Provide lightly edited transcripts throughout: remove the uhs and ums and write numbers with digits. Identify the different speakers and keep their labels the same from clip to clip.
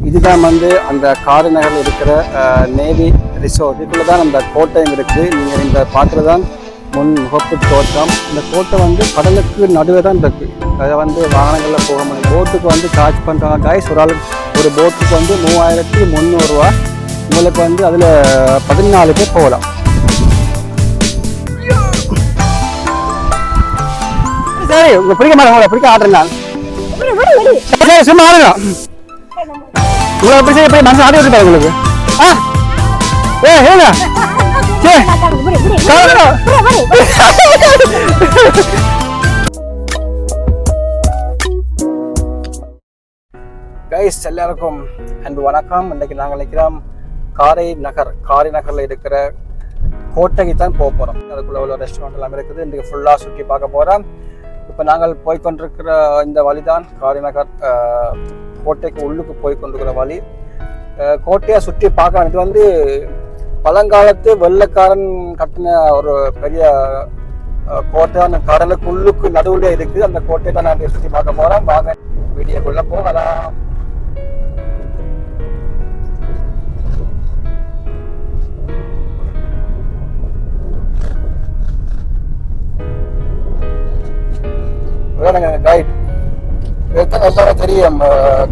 Speaker 1: இதுதான் வந்து அந்த காரை நகரில் இருக்கிற நேவி ரிசோர்ட். இதுக்குள்ள தான் அந்த கோட்டையும் இருக்குது. நீங்கள் இந்த பார்க்குறது தான் முன் முகப்பு தோட்டம். இந்த கோட்டை வந்து கடலுக்கு நடுவே தான் இருக்குது. அதை வந்து வாகனங்களில் போக முடியும். போட்டுக்கு வந்து சார்ஜ் பண்ணுறாங்க காய்ஸ். ஒரு போட்டுக்கு வந்து 3300 ரூபா. உங்களுக்கு வந்து அதில் 14 பேர் போகலாம். சரி, உங்களுக்கு பிடிக்க மாட்டேன், உங்களை பிடிக்க ஆடுறேன் நான். சரி, சும்மா ஆடுங்க. உங்களை எப்படி சரி மனசு ஆடி விட்டுட்டா உங்களுக்கு? ஏங்க கைஸ், எல்லாருக்கும் அன்பு வணக்கம். இன்றைக்கு நாங்கள் நிற்கிறோம் காரை நகரில் இருக்கிற கோட்டைக்கு தான் போக போகிறோம். அதுக்குள்ள உள்ள ரெஸ்டாரண்ட் எல்லாம் இருக்குது. இன்றைக்கு ஃபுல்லாக சுற்றி பார்க்க போகிறோம். இப்போ நாங்கள் போய்கொண்டிருக்கிற இந்த வழி தான் காரை நகர் கோட்டைக்கு உள்ளுக்கு போய்கொண்டிருக்கிற வழி. கோட்டையை சுற்றி பார்க்கலாம். இது வந்து பழங்காலத்து வெள்ளைக்காரன் கட்டின ஒரு பெரிய கோட்டை. அந்த கடலுக்கு உள்ளுக்கு நடுவில் இருக்குது. அந்த கோட்டையை தான் நாங்கள் சுற்றி பார்க்க போகிறோம். வாங்க வீடியோக்குள்ளே போகலாம். கைட் எல்லாரும் தெரியும்,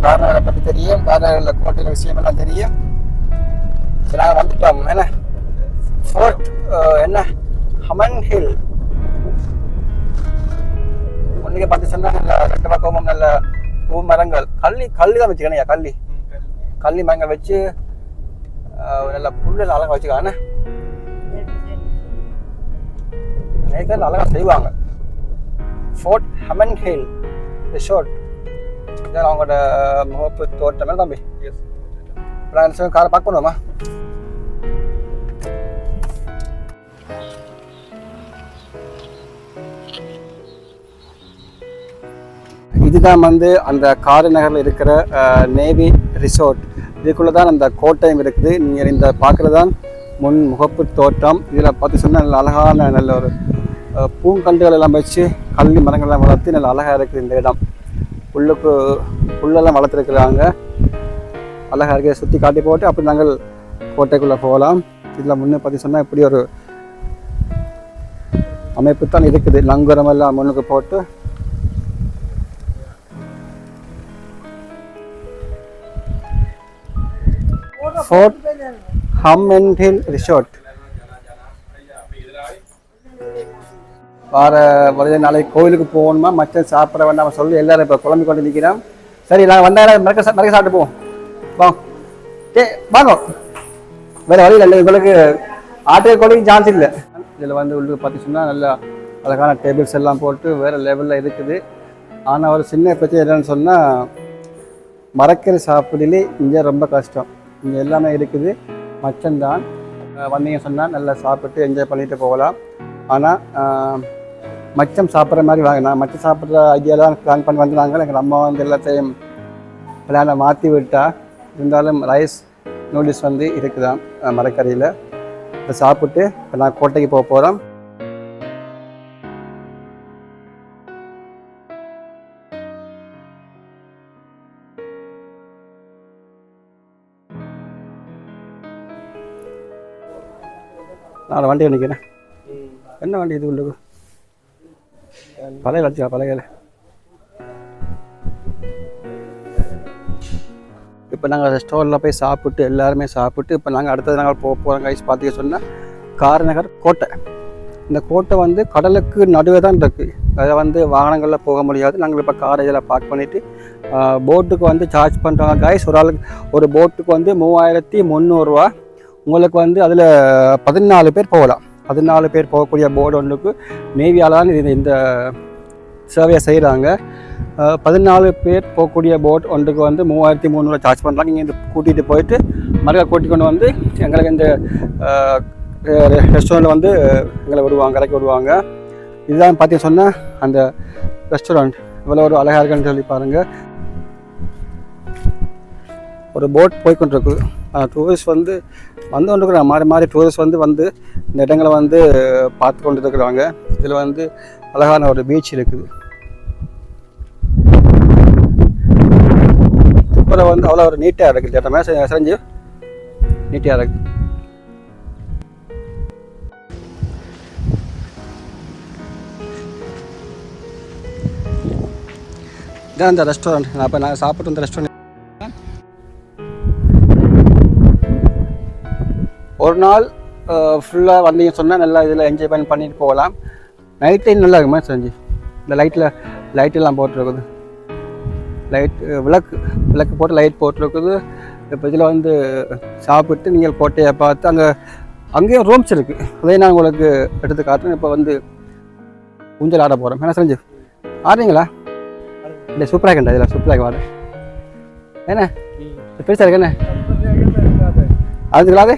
Speaker 1: கார்னரை பற்றி தெரியும், கார்னரில் கோட்டையில் விஷயம் எல்லாம் தெரியும். நாங்கள் வந்துட்டோம். என்ன ஃபோர்ட் என்ன ஹமன் ஹில். ஒன்றுக்கு பார்த்து சொன்னால் நல்ல ரெண்டு பக்கமும் நல்ல பூ மரங்கள், கல்லி தான் வச்சுக்கணையா, கல்லி மரங்கள் வச்சு நல்ல புல்லு அழகாக வச்சுக்காங்க. நேற்று அழகாக செய்வாங்க. ஃபோர்ட் ஹமன் ஹில் ரிசோர்ட். இதான் அவங்களோட முகப்பு தோட்டமே தம்பி. காரை பார்க்க பண்ணுவோமா? இதுதான் வந்து அந்த காரை நகரில் இருக்கிற நேவி ரிசோர்ட். இதுக்குள்ளே தான் அந்த கோட்டையும் இருக்குது. நீங்கள் இந்த பார்க்குறது தான் முன் முகப்பு தோட்டம். இதில் பார்த்து சொன்னால் நல்ல அழகான நல்ல ஒரு பூங்கண்டுகள் எல்லாம் வச்சு கல்லி மரங்கள்லாம் வளர்த்து நல்ல அழகாக இருக்குது. இந்த இடம் உள்ளுக்கு புல்லெல்லாம் வளர்த்துருக்குறாங்க. அழகாக இருக்க சுற்றி காட்டி போட்டு அப்படி நாங்கள் கோட்டைக்குள்ளே போகலாம். இதில் முன்னே பற்றி சொன்னால் இப்படி ஒரு அமைப்பு தான் இருக்குது. நங்குரமெல்லாம் முன்னுக்கு போட்டு ஃபோர்ட் ஹமன் ஹில் ரிசோர்ட். வர நாளைக்கு கோவிலுக்கு போகணுமா, மற்ற சாப்பிட வேண்டாம் சொல்லி எல்லாரும் இப்போ குழம்பு கொண்டு நிற்கிறோம். சரி, நாங்கள் வந்தால் மறக்க சாப்பிட்டு போவோம். வாங்க, வேறு வழியில் இல்லை. உங்களுக்கு ஆட்டுக்கு கோழிக்கு சான்ஸ் இல்லை. இதில் வந்து உள்ளுக்கு பார்த்து சொன்னால் நல்லா அழகான டேபிள்ஸ் எல்லாம் போட்டு வேறு லெவலில் இருக்குது. ஆனால் ஒரு சின்ன பிரச்சனை என்னன்னு சொன்னால் மரக்கறி சாப்பிடலே இங்கே ரொம்ப கஷ்டம். இங்கே எல்லாமே இருக்குது. மச்சம்தான் வந்தீங்க சொன்னால் நல்லா சாப்பிட்டு என்ஜாய் பண்ணிட்டு போகலாம். ஆனால் மச்சம் சாப்பிட்ற மாதிரி வாங்க. நான் மச்சம் சாப்பிட்ற ஐடியாலாம் பிளான் பண்ணி வந்தாங்க. எங்கள் அம்மா வந்து எல்லாத்தையும் பிளானை மாற்றி விட்டா. இருந்தாலும் ரைஸ் நூடுல்ஸ் வந்து இருக்குதான் மரக்கறியில். இதை சாப்பிட்டு இப்போ நான் கோட்டைக்கு போக போகிறோம். நான் வண்டி நிற்கிறேன். என்ன வண்டி இது? உள்ளது பழைய லட்சியா, பழைய. இப்போ நாங்கள் ஸ்டோரில் போய் சாப்பிட்டு எல்லாருமே சாப்பிட்டு இப்போ நாங்கள் அடுத்தது நாங்கள் போக போகிறோம். கைஸ் பார்த்துக்க சொன்னால் காரை நகர் கோட்டை. இந்த கோட்டை வந்து கடலுக்கு நடுவே தான் இருக்குது. அதை வந்து வாகனங்களில் போக முடியாது. நாங்கள் இப்போ காரை இதில் பார்க் பண்ணிவிட்டு போட்டுக்கு வந்து சார்ஜ் பண்ணுறாங்க கைஸ். ஒரு ஆளுக்கு ஒரு போட்டுக்கு வந்து 3300 ரூபா. உங்களுக்கு வந்து அதில் 14 பேர் போகலாம். 14 பேர் போகக்கூடிய போர்டு ஒன்றுக்கு நேவியால் தான் இந்த சேவையை செய்கிறாங்க. 14 பேர் போகக்கூடிய போட் ஒன்றுக்கு வந்து 3300 சார்ஜ் பண்ணுறாங்க. இங்கே இந்த கூட்டிகிட்டு போயிட்டு மறுக்க கூட்டி கொண்டு வந்து எங்களுக்கு இந்த ரெஸ்டாரண்ட்டில் வந்து எங்களை விடுவாங்க, கரைக்கு விடுவாங்க. இதுதான் பார்த்தீங்க சொன்னால் அந்த ரெஸ்டாரண்ட் இவ்வளோ ஒரு அழகாக இருக்குன்னு சொல்லி பாருங்கள். ஒரு போட் போய்கொண்டிருக்கு. டூரிஸ்ட் வந்து கொண்டிருக்கிறாங்க. மாறி மாறி டூரிஸ்ட் வந்து இந்த இடங்களை வந்து பார்த்து கொண்டு இருக்கிறாங்க. இதில் வந்து அழகான ஒரு பீச் இருக்குது. பிறகு வந்து அவ்வளோ ஒரு நீட்டாக இருக்குது இந்த இடம் செஞ்சு நீட்டாக இருக்கு. இதான் இந்த ரெஸ்டாரண்ட். நான் இப்போ நாங்கள் சாப்பிட்டு வந்த ரெஸ்டாரண்ட். ஒரு நாள் ஃபுல்லாக வந்தீங்கன்னு சொன்னால் நல்லா இதில் என்ஜாய் பண்ணிட்டு போகலாம். நைட் டைம் நல்லா இருக்குமா செஞ்சு இந்த லைட்டெல்லாம் போட்டிருக்குது. விளக்கு போட்டு லைட் போட்டிருக்குது. இப்போ இதில் வந்து சாப்பிட்டு நீங்கள் கோட்டையை பார்த்து அங்கேயும் ரூம்ஸ் இருக்குது. அதே நான் உங்களுக்கு எடுத்து காட்டுறேன். இப்போ வந்து ஊஞ்சல் ஆட போகிறோம். என்ன செஞ்சு ஆடுறீங்களா? இல்லை சூப்பராக இருக்கேன்டா. இதில் சூப்பராக ஆடு என்ன பெருசாக இருக்கு என்ன அதுங்களாவே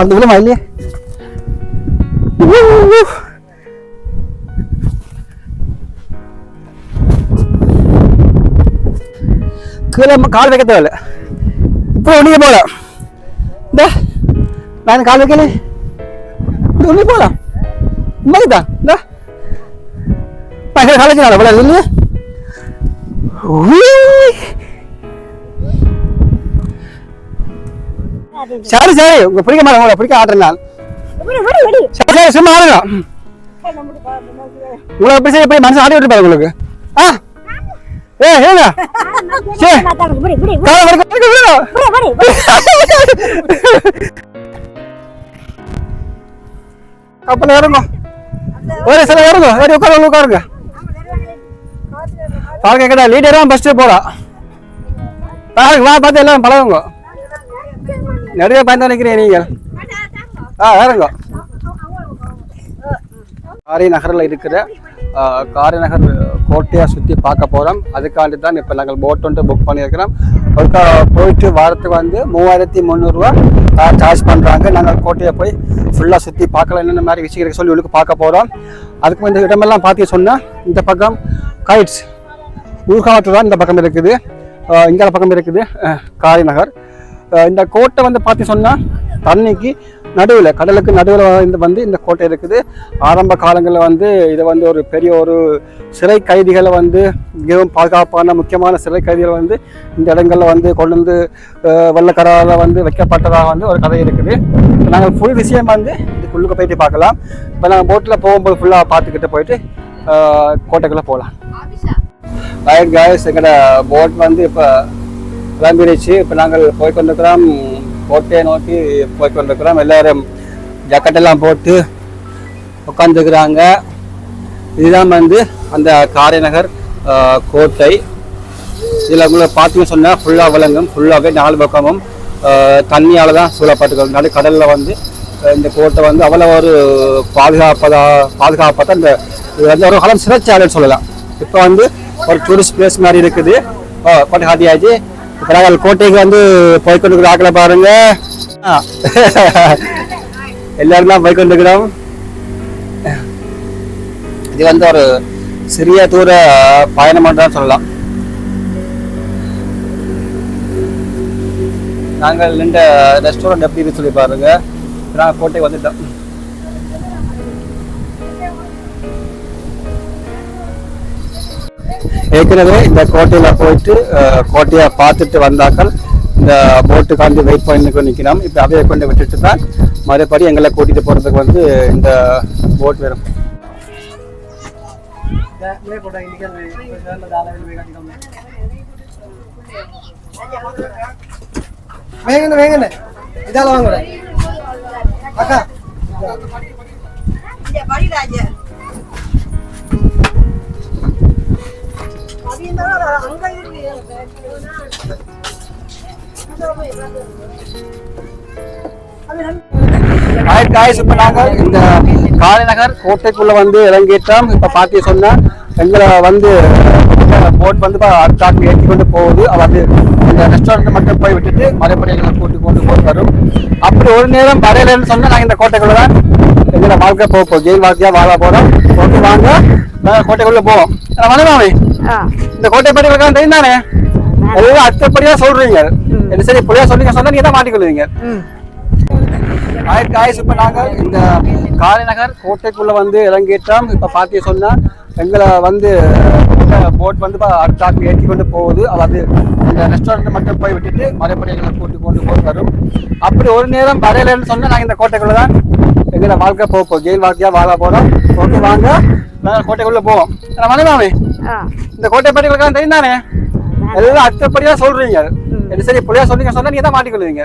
Speaker 1: அந்த விழுமா இல்லையே கீழே கால் வைக்க தேவையில்ல. இப்போ ஒன்றிய போகலாம். இந்த நான் கால் வைக்கல ஒன்றி போகலாம். உண்மைதான் இந்த பயங்கர கால் வைக்கலாம் அவ்வளோ இல்லையே. சரி சரி உங்க பிடிக்க மாட்டேன். உங்களை பிடிக்க ஆடுறேன் நான். சரி சரி சும்மா ஆடுங்க. உங்களை எப்படி சரி எப்படி மனசு ஆடி விட்டுருப்பாரு உங்களுக்கு. ஏங்க கப்பல இறங்க ஒரு சில இறங்க உட்காருங்க. பாருங்க கேட்டா லீடரா ஃபர்ஸ்ட் போலாம். பாருங்க வா பார்த்து எல்லாம் பழகுங்க. நிறைய பயந்து நினைக்கிறீங்க நீங்கள். இறங்க. காரைநகரில் இருக்கிற காரைநகர் கோட்டையை சுற்றி பார்க்க போகிறோம். அதுக்காண்டி தான் இப்போ நாங்கள் போட் ஒன்று புக் பண்ணியிருக்கிறோம். போயிட்டு வாரத்துக்கு வந்து 3300 ரூபா சார்ஜ் பண்ணுறாங்க. நாங்கள் கோட்டையை போய் ஃபுல்லாக சுற்றி பார்க்கலாம். என்னென்ன மாதிரி விஷயம் இருக்கு சொல்லி உங்களுக்கு பார்க்க போகிறோம். அதுக்கு இந்த இடமெல்லாம் பார்த்து சொன்னால் இந்த பக்கம் கைட்ஸ் ஊர்காவத்து தான் இந்த பக்கம் இருக்குது. இங்கே பக்கம் இருக்குது காரைநகர். இந்த கோட்டை வந்து பார்த்து சொன்னால் தண்ணிக்கு நடுவில் கடலுக்கு நடுவில் வந்து இந்த கோட்டை இருக்குது. ஆரம்ப காலங்களில் வந்து இதை வந்து ஒரு பெரிய ஒரு சிறை கைதிகளை வந்து மிகவும் பாதுகாப்பான முக்கியமான சிறை கைதிகளை வந்து இந்த இடங்களில் வந்து கொண்டு வந்து வெள்ளக்கரால் வந்து வைக்கப்பட்டதாக வந்து ஒரு கதை இருக்குது. நாங்கள் ஃபுல் விஷயம் வந்து இதுக்குள்ளுக்கு போயிட்டு பார்க்கலாம். இப்போ நாங்கள் போட்டில் போகும்போது ஃபுல்லாக பார்த்துக்கிட்டு போயிட்டு கோட்டைக்குள்ளே போகலாம். ரைட் காய்ஸ், எங்களோட போட் வந்து இப்போ கிளம்பிடுச்சு. இப்போ நாங்கள் போய் கொண்டிருக்கிறோம். கோட்டையை நோக்கி போய் கொண்டிருக்கிறோம். எல்லோரும் ஜக்கெட்டெல்லாம் போட்டு உட்காந்துக்கிறாங்க. இதுதான் வந்து அந்த காரைநகர் கோட்டை. இதில் உங்களை பார்த்தீங்கன்னு சொன்னால் ஃபுல்லாக விளங்கும். ஃபுல்லாகவே 4 பக்கமும் தண்ணியால் தான் சூழப்பட்டுக்கிறது. நடு கடலில் வந்து இந்த கோட்டை வந்து அவ்வளோ ஒரு பாதுகாப்பாக தான் இந்த இது வந்து ஒரு காலம் சிறைச்சாலைன்னு சொல்லலாம். இப்போ வந்து ஒரு டூரிஸ்ட் பிளேஸ் மாதிரி இருக்குது. கோட்டை காட்டியாச்சு. இப்போ நாங்கள் கோட்டைக்கு வந்து போய்கொண்டு ஆக்கல பாருங்க. எல்லாரும் தான் போய்கொண்டுக்கிறோம். இது வந்து ஒரு சிறிய தூர பயணம் தான் சொல்லலாம். நாங்கள் நின்ற ரெஸ்டாரண்ட் எப்படி சொல்லி பாருங்க. நாங்கள் கோட்டைக்கு வந்துட்டோம். ஏற்கனவே இந்த கோட்டையில் போயிட்டு கோட்டையை பார்த்துட்டு வந்தாக்கள் இந்த போட்டுக்காண்டி வெயிட் பண்ணிட்டு நிற்கிறோம். இப்போ அவையை கொண்டு விட்டுட்டு தான் மறுபடி எங்களை கூட்டிகிட்டு போகிறதுக்கு வந்து இந்த போட் வரும். இதால வாங்க அக்கா. இப்ப நாங்கள் இந்த காரைநகர் கோட்டைக்குள்ள வந்து இறங்கிட்டோம். இப்ப பாத்தி சொன்னா எங்களை வந்து போட் வந்து அடுத்தாக்கு ஏற்றி கொண்டு போகுது. அது இந்த ரெஸ்டாரண்ட் மட்டும் போய் விட்டுட்டு மறுபடியும் எங்களை கொண்டு போய் வரும். அப்படி ஒரு நேரம் வரையிலன்னு சொன்னா நாங்கள் இந்த கோட்டைக்குள்ள தான் எங்களை வாழ்க்கை போவோம். ஜெயில் வாழ்க்கையா வாழ போறோம். கொண்டு வாங்க நாங்கள் கோட்டைக்குள்ள போவோம். வணக்கமே, இந்த கோட்டை பற்றி தெரியும் தானே? எல்லாம் அத்தப்படியா சொல்றீங்க. என்ன சரி புள்ளையா சொல்லிங்க சொன்னா நீங்க தான் மாட்டிக்கொள்வீங்க. இப்ப நாங்க இந்த காரைநகர் கோட்டைக்குள்ள வந்து இறங்கிட்டோம். இப்ப பாத்திய சொன்னா எங்களை வந்து போட் வந்து அடுத்த ஆக்கு ஏற்றி கொண்டு போகுது. அதாவது இந்த ரெஸ்டாரண்ட் மட்டும் போய் விட்டுட்டு மறுபடி எங்களை கூட்டி கொண்டு போய் வரும். அப்படி ஒரு நேரம் வரையிலன்னு சொன்னா நாங்க இந்த கோட்டைக்குள்ளதான் எங்களை வாழ்க்கை போப்போம், ஜெயில் வாழ்க்கையா வாழ போறோம். ஓகே வாங்க நாங்க கோட்டைக்குள்ள போவோம். மனைமாமே இந்த கோட்டை பட்டிகளுக்கெல்லாம் தெரியும் தானே? எல்லாம் அத்தப்படியா சொல்றீங்க. என்ன சரி புள்ளையா சொல்லிங்க சொன்னா நீங்க தான் மாட்டிக்கொள்வீங்க.